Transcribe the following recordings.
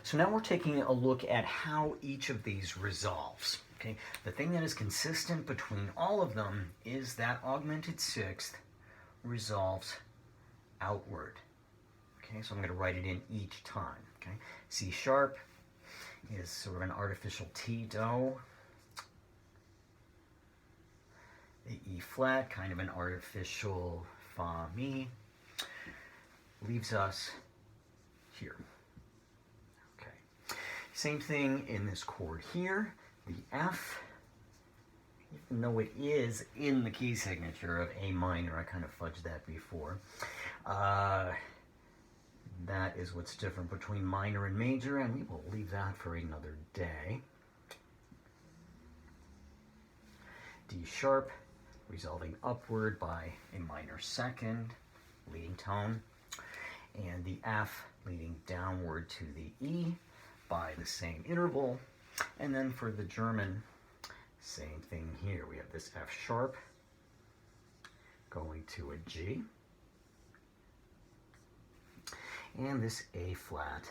So now we're taking a look at how each of these resolves. Okay, the thing that is consistent between all of them is that augmented sixth resolves outward. Okay, so I'm going to write it in each time. Okay, C sharp is sort of an artificial T do. The E flat, kind of an artificial Fa mi, leaves us here. Okay, same thing in this chord here. The F, even though it is in the key signature of A minor, I kind of fudged that before. That is what's different between minor and major, and we will leave that for another day. D sharp, resolving upward by a minor second, leading tone, and the F leading downward to the E by the same interval. And then for the German, same thing here. We have this F sharp going to a G, and this A flat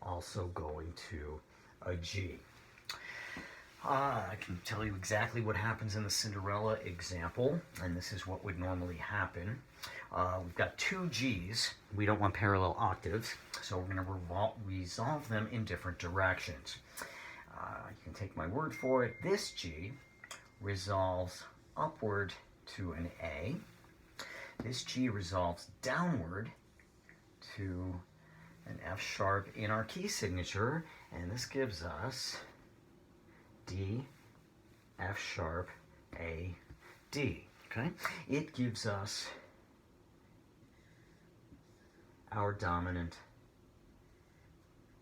also going to a G. I can tell you exactly what happens in the Cinderella example, and this is what would normally happen. We've got two Gs. We don't want parallel octaves, so we're going to resolve them in different directions. You can take my word for it. This G resolves upward to an A. This G resolves downward to an F sharp in our key signature, and this gives us D, F sharp, A, D. Okay? It gives us our dominant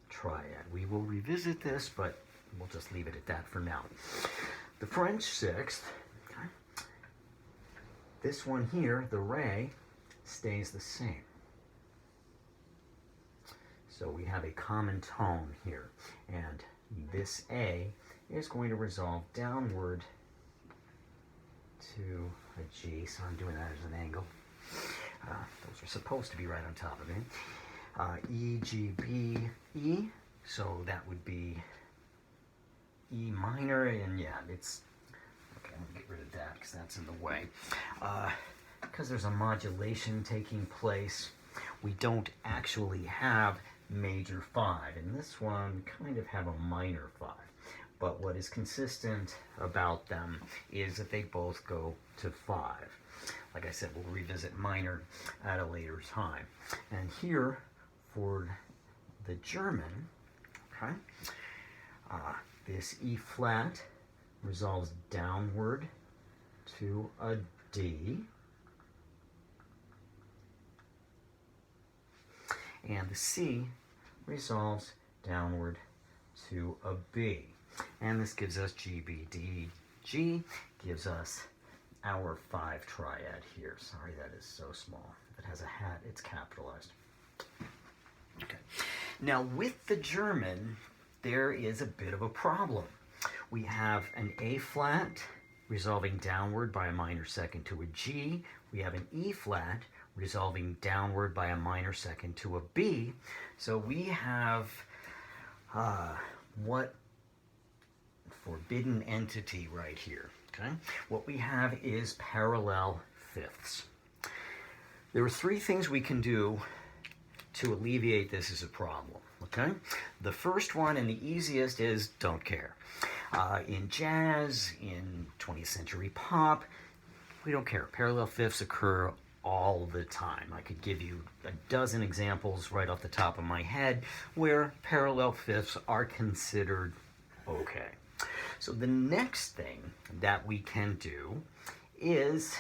triad. We will revisit this, but we'll just leave it at that for now. The French sixth, okay, this one here, the Re, stays the same. So we have a common tone here, and this A is going to resolve downward to a G, so I'm doing that as an angle. Those are supposed to be right on top of it. E, G, B, E, so that would be E minor, and yeah, it's, okay, I'm going to get rid of that because that's in the way. Because there's a modulation taking place, we don't actually have major 5. In this one, we kind of have a minor 5. But what is consistent about them is that they both go to 5. Like I said, we'll revisit minor at a later time. And here, for the German, okay, this E flat resolves downward to a D. And the C resolves downward to a B. And this gives us G, B, D, G, gives us our 5 triad here. Sorry, that is so small. If it has a hat, it's capitalized. Okay. Now, with the German, there is a bit of a problem. We have an A flat resolving downward by a minor second to a G. We have an E flat resolving downward by a minor second to a B. So we have what forbidden entity right here. Okay, what we have is parallel fifths. There are 3 things we can do to alleviate this as a problem. Okay, the first one and the easiest is don't care. In jazz, in 20th century pop, we don't care. Parallel fifths occur all the time. I could give you a dozen examples right off the top of my head where parallel fifths are considered okay. So the next thing that we can do is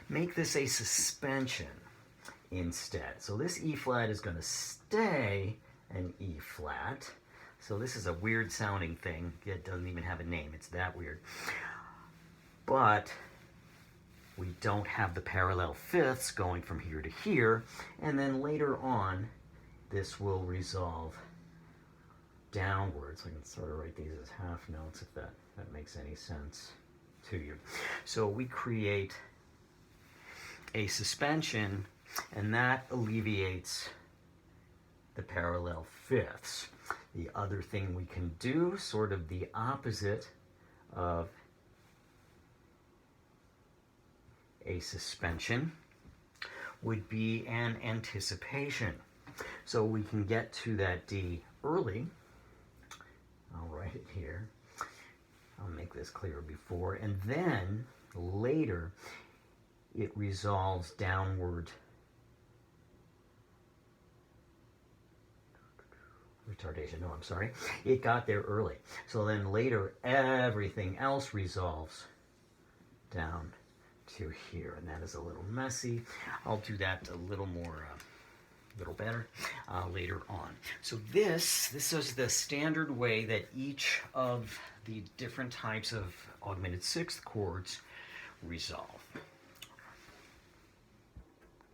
make this a suspension instead. So this E flat is going to stay an E flat. So this is a weird sounding thing. It doesn't even have a name. It's that weird. But we don't have the parallel fifths going from here to here. And then later on, this will resolve downwards. I can sort of write these as half notes if that makes any sense to you. So we create a suspension, and that alleviates the parallel fifths. The other thing we can do, sort of the opposite of a suspension, would be an anticipation. So we can get to that D early. I'll write it here. I'll make this clearer before. And then later it resolves downward. Retardation, no, I'm sorry. It got there early. So then later everything else resolves down to here, and that is a little messy. I'll do that a little more, little better later on. So this is the standard way that each of the different types of augmented sixth chords resolve.